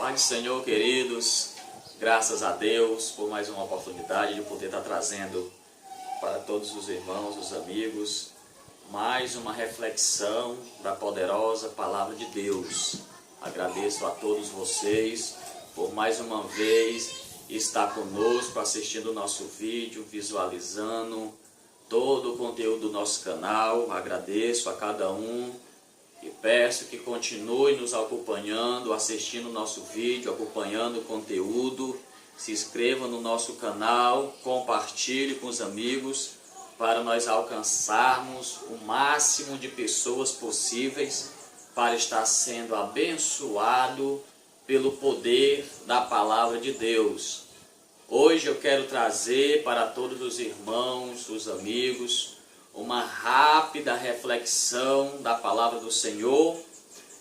Pai do Senhor, queridos, graças a Deus por mais uma oportunidade de poder estar trazendo para todos os irmãos, os amigos, mais uma reflexão da poderosa Palavra de Deus. Agradeço a todos vocês por mais uma vez estar conosco, assistindo o nosso vídeo, visualizando todo o conteúdo do nosso canal. Agradeço a cada um e peço que continue nos acompanhando, assistindo o nosso vídeo, acompanhando o conteúdo. Se inscreva no nosso canal, compartilhe com os amigos para nós alcançarmos o máximo de pessoas possíveis para estar sendo abençoado pelo poder da Palavra de Deus. Hoje eu quero trazer para todos os irmãos, os amigos, uma rápida reflexão da Palavra do Senhor,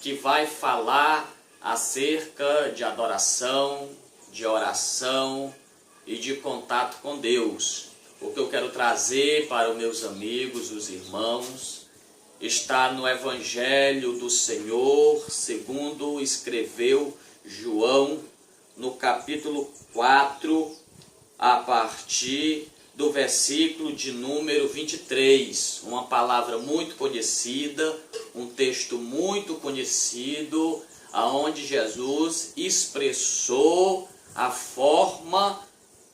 que vai falar acerca de adoração, de oração e de contato com Deus. O que eu quero trazer para os meus amigos, os irmãos, está no Evangelho do Senhor, segundo escreveu João, no capítulo 4, a partir do versículo de número 23, uma palavra muito conhecida, um texto muito conhecido, aonde Jesus expressou a forma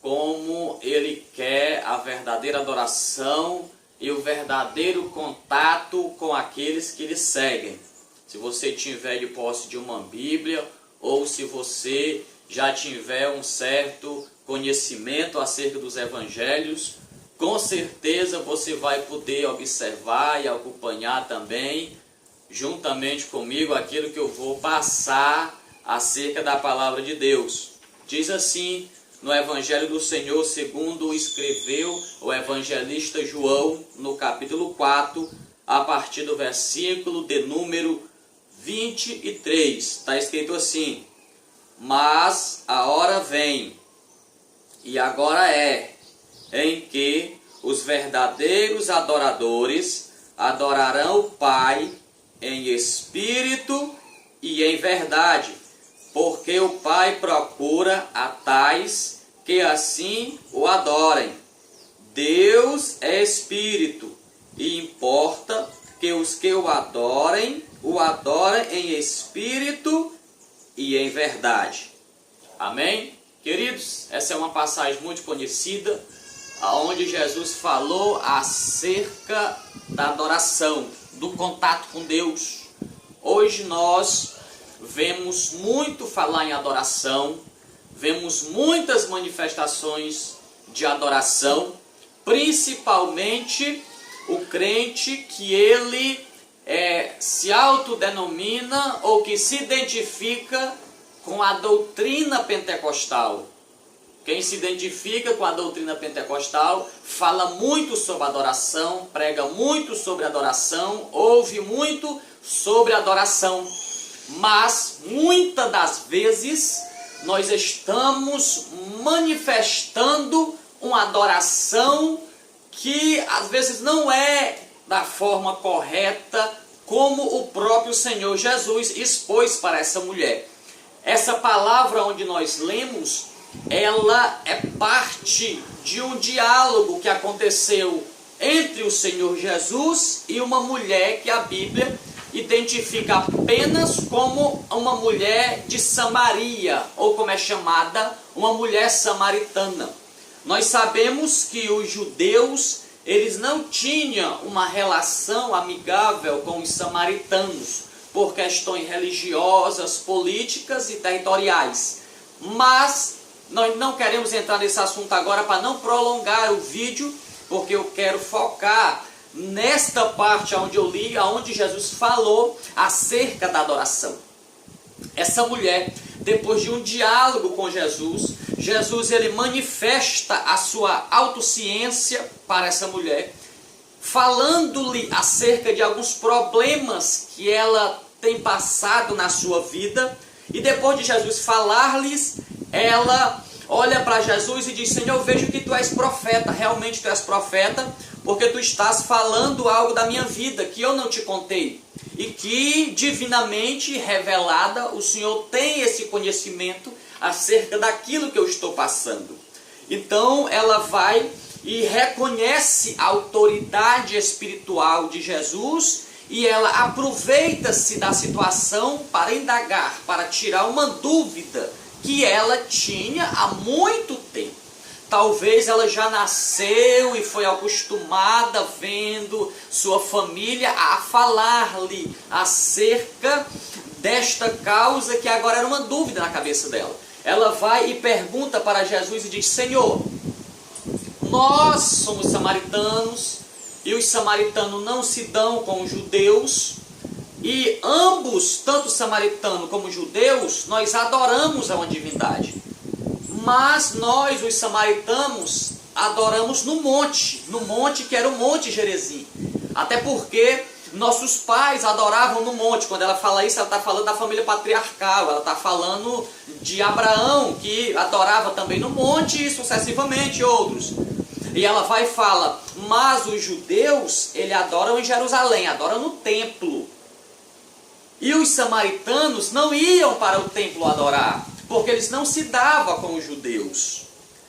como ele quer a verdadeira adoração e o verdadeiro contato com aqueles que lhe seguem. Se você tiver de posse de uma Bíblia, ou se você já tiver um certo conhecimento acerca dos evangelhos, com certeza você vai poder observar e acompanhar também, juntamente comigo, aquilo que eu vou passar acerca da palavra de Deus. Diz assim, no Evangelho do Senhor, segundo escreveu o evangelista João, no capítulo 4, a partir do versículo de número 23, está escrito assim: mas a hora vem, e agora é, em que os verdadeiros adoradores adorarão o Pai em espírito e em verdade, porque o Pai procura a tais que assim o adorem. Deus é espírito, e importa que os que o adorem em espírito e em verdade. Amém? Queridos, essa é uma passagem muito conhecida, onde Jesus falou acerca da adoração, do contato com Deus. Hoje nós vemos muito falar em adoração, vemos muitas manifestações de adoração, principalmente o crente que ele se autodenomina ou que se identifica com a doutrina pentecostal. Quem se identifica com a doutrina pentecostal fala muito sobre adoração, prega muito sobre adoração, ouve muito sobre adoração. Mas muitas das vezes nós estamos manifestando uma adoração que às vezes não é da forma correta, como o próprio Senhor Jesus expôs para essa mulher. Essa palavra onde nós lemos, ela é parte de um diálogo que aconteceu entre o Senhor Jesus e uma mulher que a Bíblia identifica apenas como uma mulher de Samaria, ou como é chamada, uma mulher samaritana. Nós sabemos que os judeus, eles não tinham uma relação amigável com os samaritanos, por questões religiosas, políticas e territoriais. Mas nós não queremos entrar nesse assunto agora para não prolongar o vídeo, porque eu quero focar nesta parte onde eu li, onde Jesus falou acerca da adoração. Essa mulher, depois de um diálogo com Jesus, ele manifesta a sua autociência para essa mulher, falando-lhe acerca de alguns problemas que ela tem passado na sua vida. E depois de Jesus falar-lhes, ela olha para Jesus e diz: Senhor, eu vejo que tu és profeta, realmente tu és profeta, porque tu estás falando algo da minha vida que eu não te contei. e que divinamente revelada o Senhor tem esse conhecimento acerca daquilo que eu estou passando. Então ela vai e reconhece a autoridade espiritual de Jesus e ela aproveita-se da situação para indagar, para tirar uma dúvida que ela tinha há muito tempo. Talvez ela já nasceu e foi acostumada vendo sua família a falar-lhe acerca desta causa que agora era uma dúvida na cabeça dela. Ela vai e pergunta para Jesus e diz: Senhor, nós somos samaritanos e os samaritanos não se dão com os judeus e ambos, tanto samaritano como judeus, nós adoramos a uma divindade. Mas nós, os samaritanos, adoramos no monte que era o Monte Gerizim. Até porque nossos pais adoravam no monte. Quando ela fala isso, ela está falando da família patriarcal, ela está falando de Abraão, que adorava também no monte e sucessivamente outros. E ela vai e fala, mas os judeus, eles adoram em Jerusalém, adoram no templo. E os samaritanos não iam para o templo adorar, porque eles não se davam com os judeus.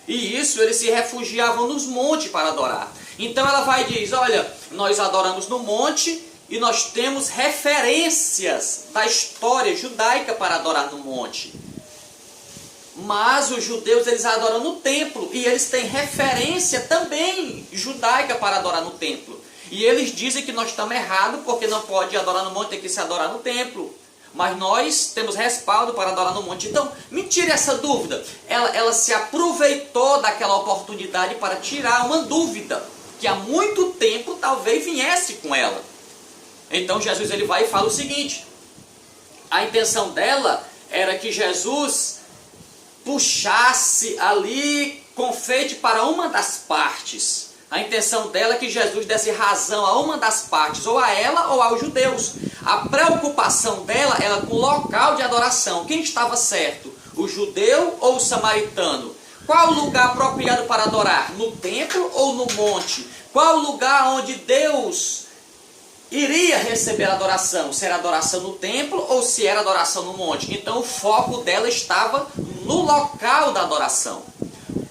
E isso, eles se refugiavam nos montes para adorar. Então ela vai e diz, olha, nós adoramos no monte e nós temos referências da história judaica para adorar no monte. Mas os judeus, eles adoram no templo e eles têm referência também judaica para adorar no templo. E eles dizem que nós estamos errados porque não pode adorar no monte, tem que se adorar no templo. Mas nós temos respaldo para adorar no monte. Então, me tire essa dúvida. Ela se aproveitou daquela oportunidade para tirar uma dúvida que há muito tempo talvez viesse com ela. Então Jesus ele vai e fala o seguinte: a intenção dela era que Jesus puxasse ali confete para uma das partes. A intenção dela é que Jesus desse razão a uma das partes, ou a ela ou aos judeus. A preocupação dela era com o local de adoração. Quem estava certo? O judeu ou o samaritano? Qual o lugar apropriado para adorar? No templo ou no monte? Qual o lugar onde Deus iria receber a adoração? Se era adoração no templo ou se era adoração no monte? Então o foco dela estava no local da adoração.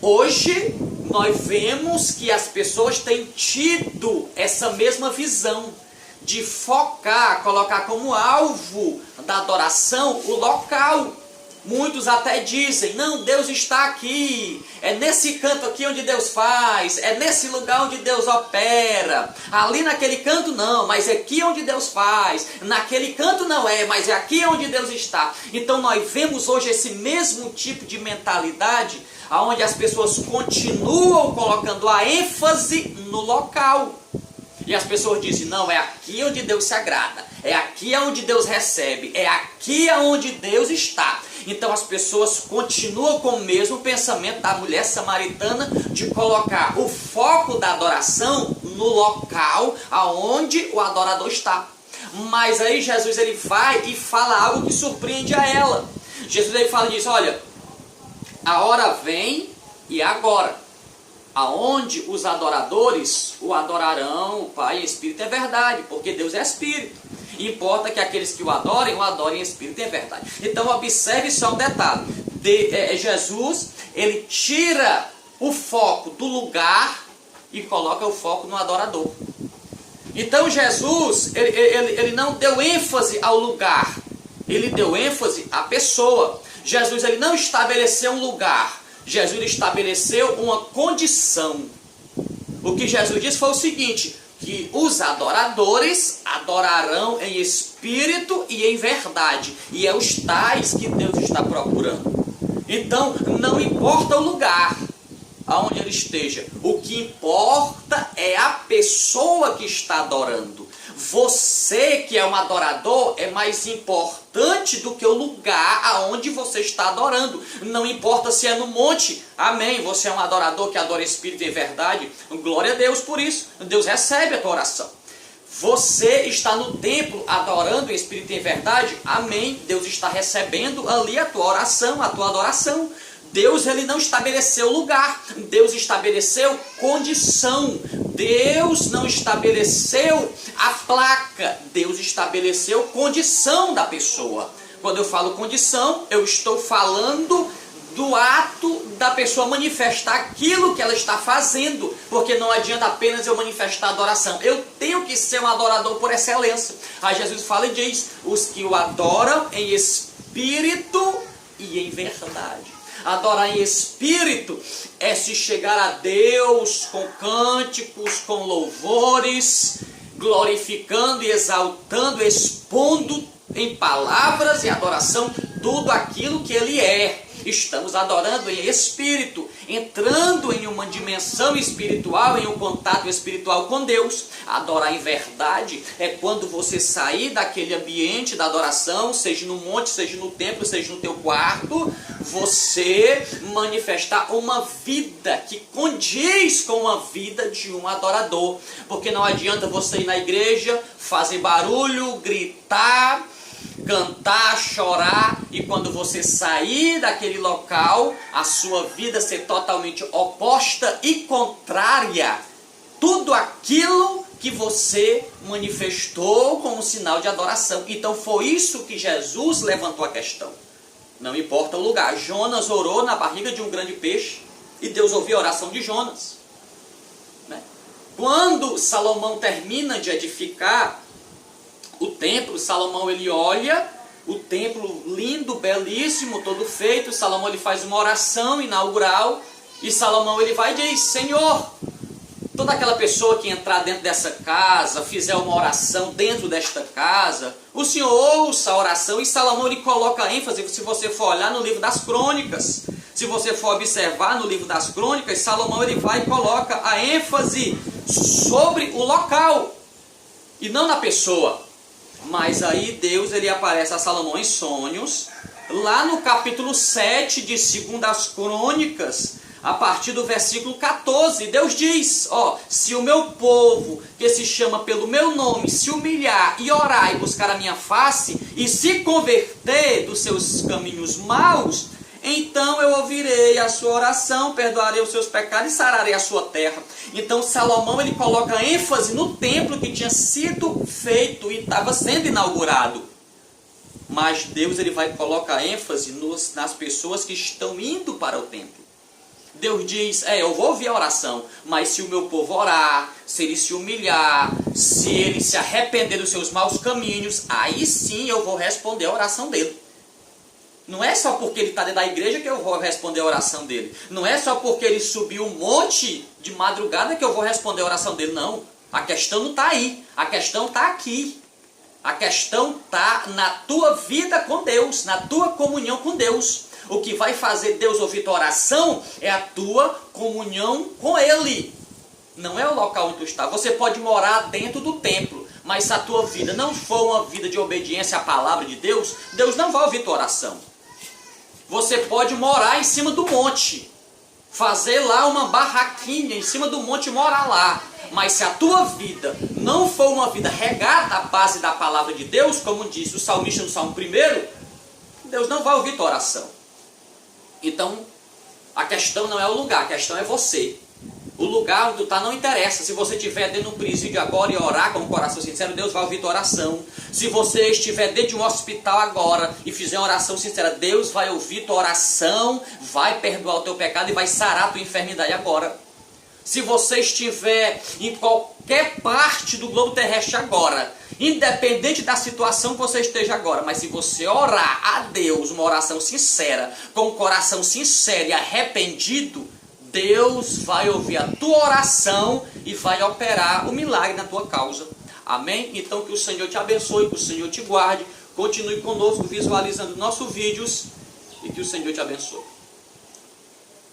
Hoje nós vemos que as pessoas têm tido essa mesma visão de focar, colocar como alvo da adoração o local. Muitos até dizem, não, Deus está aqui, é nesse canto aqui onde Deus faz, é nesse lugar onde Deus opera, ali naquele canto não, mas é aqui onde Deus faz, naquele canto não é, mas é aqui onde Deus está. Então nós vemos hoje esse mesmo tipo de mentalidade, onde as pessoas continuam colocando a ênfase no local. E as pessoas dizem, não, é aqui onde Deus se agrada, é aqui onde Deus recebe, é aqui onde Deus está. Então as pessoas continuam com o mesmo pensamento da mulher samaritana de colocar o foco da adoração no local aonde o adorador está. Mas aí Jesus ele vai e fala algo que surpreende a ela. Jesus ele fala e diz, olha, a hora vem e agora, aonde os adoradores o adorarão, o Pai em Espírito é verdade, porque Deus é Espírito. Importa que aqueles que o adorem em Espírito e em verdade. Então observe só um detalhe. Jesus, ele tira o foco do lugar e coloca o foco no adorador. Então Jesus, ele não deu ênfase ao lugar, ele deu ênfase à pessoa. Jesus ele não estabeleceu um lugar, Jesus estabeleceu uma condição. O que Jesus disse foi o seguinte, que os adoradores adorarão em espírito e em verdade. E é os tais que Deus está procurando. Então, não importa o lugar aonde ele esteja. O que importa é a pessoa que está adorando. Você que é um adorador é mais importante do que o lugar aonde você está adorando. Não importa se é no monte, amém. Você é um adorador que adora espírito e verdade, glória a Deus por isso. Deus recebe a tua oração. Você está no templo adorando em espírito e em verdade, amém. Deus está recebendo ali a tua oração, a tua adoração. Deus ele não estabeleceu lugar, Deus estabeleceu condição. Deus não estabeleceu a placa, Deus estabeleceu condição da pessoa. Quando eu falo condição, eu estou falando do ato da pessoa manifestar aquilo que ela está fazendo, porque não adianta apenas eu manifestar adoração, eu tenho que ser um adorador por excelência. Aí Jesus fala e diz: os que o adoram em espírito e em verdade. Adorar em espírito é se chegar a Deus com cânticos, com louvores, glorificando e exaltando, expondo em palavras e adoração tudo aquilo que Ele é. Estamos adorando em espírito, entrando em uma dimensão espiritual, em um contato espiritual com Deus. Adorar em verdade é quando você sair daquele ambiente da adoração, seja no monte, seja no templo, seja no teu quarto, você manifestar uma vida que condiz com a vida de um adorador. Porque não adianta você ir na igreja, fazer barulho, gritar, cantar, chorar, e quando você sair daquele local, a sua vida ser totalmente oposta e contrária. Tudo aquilo que você manifestou como sinal de adoração. Então foi isso que Jesus levantou a questão. Não importa o lugar. Jonas orou na barriga de um grande peixe e Deus ouviu a oração de Jonas. Quando Salomão termina de edificar o templo, Salomão ele olha o templo lindo, belíssimo, todo feito. Salomão ele faz uma oração inaugural e Salomão ele vai e diz: Senhor, toda aquela pessoa que entrar dentro dessa casa, fizer uma oração dentro desta casa, o Senhor ouça a oração. E Salomão ele coloca ênfase, se você for olhar no livro das crônicas, se você for observar no livro das crônicas, Salomão ele vai e coloca a ênfase sobre o local e não na pessoa. Mas aí Deus ele aparece a Salomão em sonhos, lá no capítulo 7 de 2 Crônicas, a partir do versículo 14, Deus diz: se o meu povo, que se chama pelo meu nome, se humilhar e orar e buscar a minha face, e se converter dos seus caminhos maus, então eu ouvirei a sua oração, perdoarei os seus pecados e sararei a sua terra. Então Salomão ele coloca ênfase no templo que tinha sido feito e estava sendo inaugurado. Mas Deus ele vai colocar ênfase nas pessoas que estão indo para o templo. Deus diz: eu vou ouvir a oração, mas se o meu povo orar, se ele se humilhar, se ele se arrepender dos seus maus caminhos, aí sim eu vou responder a oração dele. Não é só porque ele está dentro da igreja que eu vou responder a oração dele. Não é só porque ele subiu um monte de madrugada que eu vou responder a oração dele. Não. A questão não está aí. A questão está aqui. A questão está na tua vida com Deus, na tua comunhão com Deus. O que vai fazer Deus ouvir tua oração é a tua comunhão com Ele. Não é o local onde tu está. Você pode morar dentro do templo, mas se a tua vida não for uma vida de obediência à palavra de Deus, Deus não vai ouvir tua oração. Você pode morar em cima do monte, fazer lá uma barraquinha em cima do monte e morar lá. Mas se a tua vida não for uma vida regada à base da palavra de Deus, como disse o salmista no Salmo 1, Deus não vai ouvir tua oração. Então, a questão não é o lugar, a questão é você. O lugar onde tu está não interessa. Se você estiver dentro de um presídio agora e orar com o coração sincero, Deus vai ouvir tua oração. Se você estiver dentro de um hospital agora e fizer uma oração sincera, Deus vai ouvir tua oração, vai perdoar o teu pecado e vai sarar a tua enfermidade agora. Se você estiver em qualquer parte do globo terrestre agora, independente da situação que você esteja agora, mas se você orar a Deus uma oração sincera, com o coração sincero e arrependido, Deus vai ouvir a tua oração e vai operar o milagre na tua causa. Amém? Então que o Senhor te abençoe, que o Senhor te guarde. Continue conosco visualizando nossos vídeos e que o Senhor te abençoe.